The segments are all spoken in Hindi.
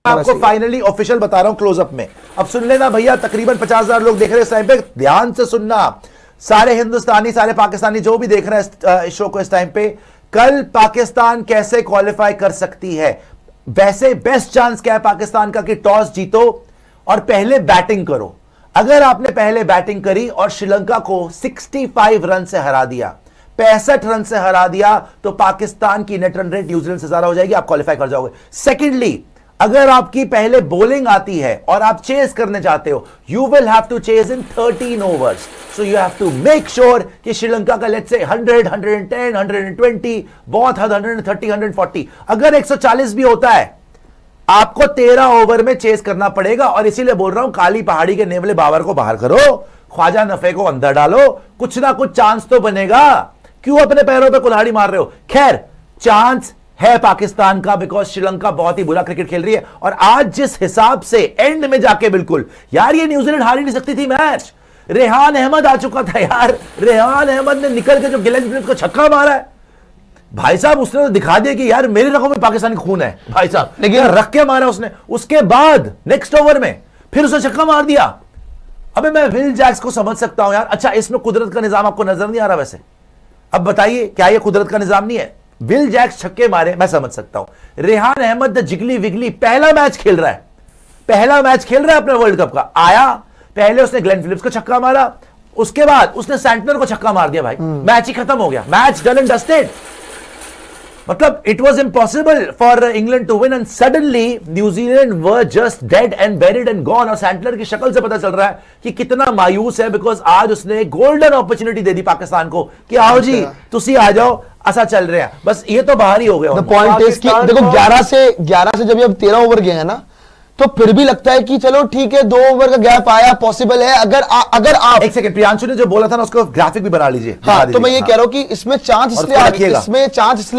आपको फाइनली ऑफिशियल बता रहा हूं क्लोजअप में। अब सुन लेना भैया, तकरीबन 50,000 लोग देख रहे हैं इस टाइम पे, ध्यान से सुनना सारे हिंदुस्तानी, सारे पाकिस्तानी जो भी देख रहे हैं इस शो को इस टाइम पे। कल पाकिस्तान कैसे क्वालिफाई कर सकती है, वैसे बेस्ट चांस क्या है पाकिस्तान का कि टॉस जीतो और पहले बैटिंग करो। अगर आपने पहले बैटिंग करी और श्रीलंका को 65 रन से हरा दिया, 65 रन से हरा दिया, तो पाकिस्तान की नेट रन रेट न्यूजीलैंड से ज्यादा हो जाएगी, आप क्वालिफाई कर जाओगे। सेकेंडली, अगर आपकी पहले बॉलिंग आती है और आप चेस करने चाहते हो, you will have to chase in 13 overs, so you have to make sure कि श्रीलंका का लेट्स से 100, 110, 120, बहुत हद 130, 140, अगर 140 भी होता है, आपको 13 ओवर में चेस करना पड़ेगा। और इसीलिए बोल रहा हूं, काली पहाड़ी के नेवले बाबर को बाहर करो, ख्वाजा नफे को अंदर डालो, कुछ ना कुछ चांस तो बनेगा। क्यों अपने पैरों पे कुल्हाड़ी मार रहे हो? खैर, चांस है पाकिस्तान का, बिकॉज श्रीलंका बहुत ही बुरा क्रिकेट खेल रही है। और आज जिस हिसाब से एंड में जाके, बिल्कुल यार, ये न्यूजीलैंड हार ही नहीं सकती थी मैच। रेहान अहमद आ चुका था यार, रेहान अहमद ने निकल के जो गिलेन फिलिप्स को छक्का मारा है भाई साहब, उसने तो दिखा दिया कि यार मेरे रगों में पाकिस्तानी खून है भाई साहब, लेकिन रख के मारा उसने। उसके बाद नेक्स्ट ओवर में फिर उसने छक्का मार दिया। अबे मैं विल जैक्स को समझ सकता हूं यार, अच्छा इसमें कुदरत का निजाम आपको नजर नहीं आ रहा वैसे? अब बताइए, क्या ये कुदरत का निजाम नहीं है? विल जैक्स छक्के मारे, मैं समझ सकता हूं। रेहान अहमद द जिगली विगली पहला मैच खेल रहा है, पहला मैच खेल रहा है अपने वर्ल्ड कप का, आया पहले उसने ग्लेन फिलिप्स को छक्का मारा, उसके बाद उसने सैंटनर को छक्का मार दिया भाई, मैच ही खत्म हो गया, मैच डन एंड डस्टेड। मतलब it was impossible for England to win and suddenly New Zealand were just dead and buried and gone. और सैंटलर की शक्ल से पता चल रहा है कि कितना मायूस है, बिकॉज आज उसने गोल्डन अपॉर्चुनिटी दे दी पाकिस्तान को कि आओ जी तुसी आ जाओ, ऐसा चल रहे हैं, बस ये तो बाहर ही हो गया। पॉइंट इज कि देखो 11 से जब ये अब 13 ओवर गए हैं ना, तो फिर भी लगता है कि चलो ठीक है, 2 ओवर का गैप आया, पॉसिबल है। अगर आप एक सेकंड, प्रियांशु ने जो बोला था ना उसको ग्राफिक भी बना लीजिए। हाँ, तो मैं ये कह रहा हूं कि इसमें चांस इसलिए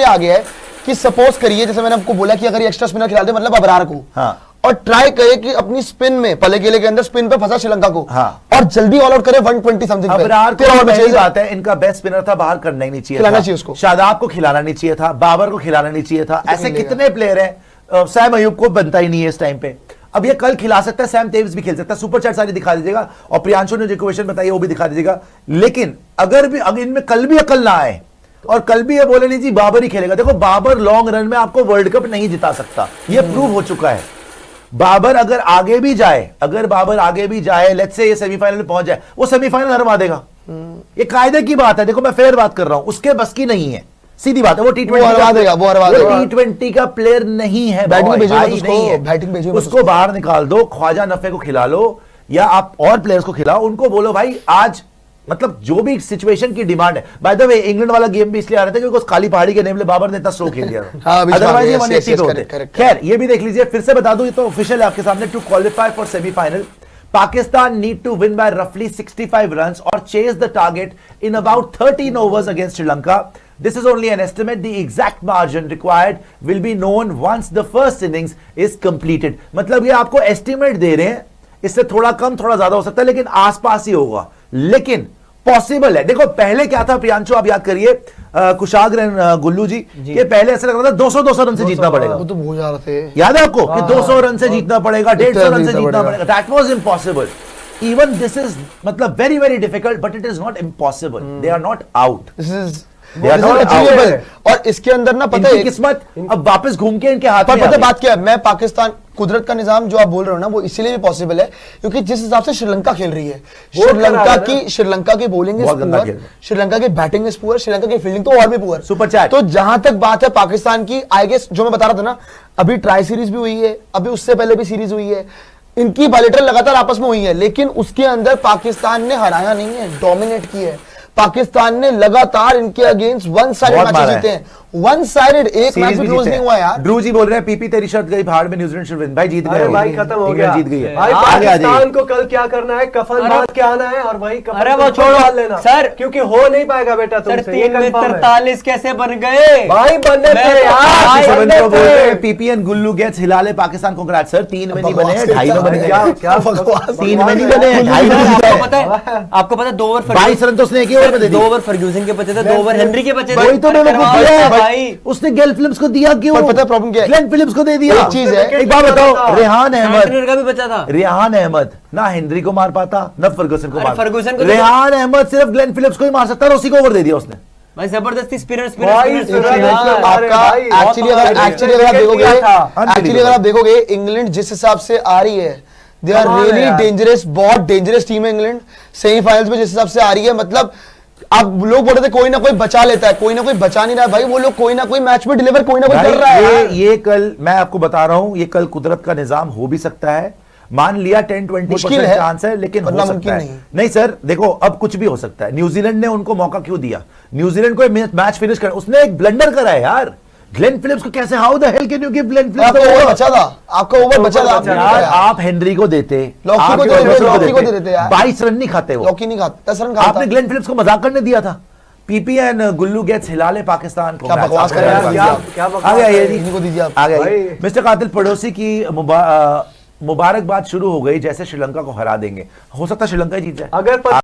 आ गया है कि सपोज करिए, जैसे मैंने आपको बोला कि अगर ये एक्स्ट्रा स्पिनर खिला दे, मतलब अबरार को, हाँ, और ट्राई करे कि अपनी स्पिन में पहले गेले के अंदर स्पिन पे फंसा श्रीलंका को, हाँ, और जल्दी ऑल आउट करे 120 समथिंग पे। अबरार को पहली बात है, इनका बेस्ट स्पिनर था, बाहर करना ही नहीं चाहिए, खिलाना चाहिए उसको, शादाब को खिलाना नहीं चाहिए था, बाबर को खिलाना नहीं चाहिए था। ऐसे कितने प्लेयर हैं, सैम अयूब को बनता ही नहीं है इस टाइम पे। अब ये कल खिला सकता है, सैम तेविस भी खेल सकता है, सुपर चैट सारी दिखा दीजिएगा, और प्रियांशु ने जो क्वेश्चन बताई वो भी दिखा दीजिएगा। लेकिन अगर इनमें कल भी अकल ना आए और कल भी ये बोले नहीं जी बाबर ही खेलेगा, देखो बाबर लॉन्ग रन में आपको वर्ल्ड कप नहीं जिता सकता, ये प्रूव हो चुका है। बाबर अगर आगे भी जाए, लेट्स से ये सेमीफाइनल में पहुंच जाए, वो सेमीफाइनल हरवा देगा, ये कायदे की बात है। देखो मैं फेयर बात कर रहा हूं, उसके बस की नहीं है, सीधी बात है। वो T20 हरवा देगा, वो T20 का प्लेयर नहीं है, बैटिंग उसको बाहर निकाल दो, ख्वाजा नफे को खिला लो, या आप और प्लेयर्स को खिलाओ, उनको बोलो भाई आज मतलब जो भी सिचुएशन की डिमांड है। बाय द वे इंग्लैंड वाला गेम भी इसलिए आ रहा था क्योंकि उस काली पहाड़ी के नेमले बाबर ने इतना स्लो खेल दिया, अदरवाइज ये 180 पे होते। खैर ये भी देख लीजिए, फिर से बता दूं, ये तो ऑफिशियल है आपके सामने। To qualify for semifinal, Pakistan need to win by रफली 65 रन्स और chase the target in about 13 overs against Sri Lanka. This is only an estimate. The exact margin required will be known once the first innings is completed. मतलब ये आपको एस्टिमेट दे रहे हैं, इससे थोड़ा कम थोड़ा ज्यादा हो सकता है, लेकिन आसपास ही होगा, लेकिन पॉसिबल है। देखो पहले क्या था प्रियांशु, आप याद करिए, कुशाग्र गुल्लू जी के पहले ऐसा लग रहा था 200 रन से जीतना पड़ेगा, वो तो बहुत ज्यादा थे, याद है आपको कि 200 रन से जीतना पड़ेगा, 150 रन से जीतना पड़ेगा. That was impossible. Even this is मतलब very very difficult, but it is not impossible. They are not out. This is They are not achievable. और इसके अंदर ना पता है किस्मत अब वापस घूम के इनके हाथ में. पता है बात क्या है, मैं पाकिस्तान कुदरत का निजाम जो आप बोल रहे हो ना, वो इसीलिए भी पॉसिबल है क्योंकि जिस हिसाब से श्रीलंका खेल रही है, श्रीलंका की बॉलिंग इज पुअर, श्रीलंका की बैटिंग इज पुअर, श्रीलंका की फील्डिंग तो और भी पुअर. Super chat. तो जहां तक बात है पाकिस्तान की, आई गेस जो मैं बता रहा था ना, अभी ट्राई सीरीज भी हुई है, अभी उससे पहले भी सीरीज हुई है, इनकी बायलैटरल लगातार आपस में हुई है, लेकिन उसके अंदर पाकिस्तान ने हराया नहीं है, डोमिनेट की है. पाकिस्तान ने लगातार इनके अगेंस्ट वन साइडेड मैचेस जीते हैं, वन साइडेड, एक मैच भी क्लोज नहीं हुआ यार. ड्रू जी बोल रहे हैं पीपी तेरी शर्त गई भाड़ में, न्यूजीलैंड शुड विन. भाई जीत गए, भाई खत्म हो गया, जीत गई है. भाई पाकिस्तान को कल क्या करना है, कफन बांध के आना है और वही कफन, अरे वो छोड़ो लेना सर, क्योंकि हो नहीं पाएगा बेटा तुमसे. ये 43 कैसे बन गए भाई, बनने थे यार. पीपीएन गुल्लू गेट्स हिलाले पाकिस्तान को ग्रेट सर. 3 में नहीं बने, 2.5 में बने. क्या बकवास, 3 में नहीं बने, 2.5 में. आपको पता है 2 ओवर 22 रन तो उसने एक ही ओवर में दे दिए. 2 ओवर फर्ग्यूसन के बचे थे, 2 ओवर हेनरी के बचे थे. वही तो मैं भाई उसने गेल फिल्म्स को दिया क्यों? पर पता है प्रॉब्लम क्या है? ग्लेन फिल्म्स को दे दिया। एक चीज है, एक बात बताओ, रेहान अहमद, सेंटनर का भी बचा था। रेहान अहमद ना हेनरी को मार पाता ना फर्गूसन को अरे मार फर्गूसन को तो- रेहान अहमद सिर्फ ग्लेन फिलिप्स को ही मार सकता था, उसी को ओवर दे दिया उसने। भाई जबरदस्ती स्पिनर भाई, स्पिनर आपका एक्चुअली अगर आप देखोगे, एक्चुअली अगर आप देखोगे इंग्लैंड जिस हिसाब से आ रही है, दे आर कमाल है रियली यार। डेंजरस, बहुत डेंजरस टीम है इंग्लैंड। सेमीफाइनल्स में जिस हिसाब से आ रही है, मतलब अब लोग बोल रहे थे कोई ना कोई बचा लेता है, कोई ना कोई बचा नहीं रहा है। भाई वो लोग कोई ना कोई मैच में डिलीवर कोई ना कोई कर रहा है यार। ये कल मैं आपको बता रहा हूं, ये कल कुदरत का निजाम हो भी सकता है। मान लिया 10-20% मुश्किल है, चांस है, लेकिन हो वरना सकता मुमकिन है। नहीं। नहीं सर, देखो अब कुछ भी हो सकता है। न्यूजीलैंड ने उनको मौका क्यों दिया? न्यूजीलैंड को मैच फिनिश कर, उसने एक ब्लंडर करा है यार। ग्लेन फिलिप्स को कैसे, how the hell can you give Glenn Phillips? आपका ओवर बचा था, आपका ओवर बचा था, आपने यार नहीं खाया। आप हेनरी को देते, लॉकी आप को दे देते, फर्गूसन लॉकी को दे देते यार। 22 रन नहीं खाते वो। लॉकी नहीं खाता, 10 रन खाता। आपने ग्लेन फिलिप्स को मजाक करने दिया था। पीपीएन गुल्लू गेट्स हिला ले पाकिस्तान को। क्या मैच बकवास आपको कर रहे हैं मैच यार, दिया। क्या बकवास आ गया ये कर रहे जी। हैं? इनको दीजिए आप। आ गया भाई। ये। मिस्टर कातिल पड़ोसी की मुबारकबाद शुरू हो गई, जैसे श्रीलंका को हरा देंगे। हो सकता है श्रीलंका ही जीत जाए। अगर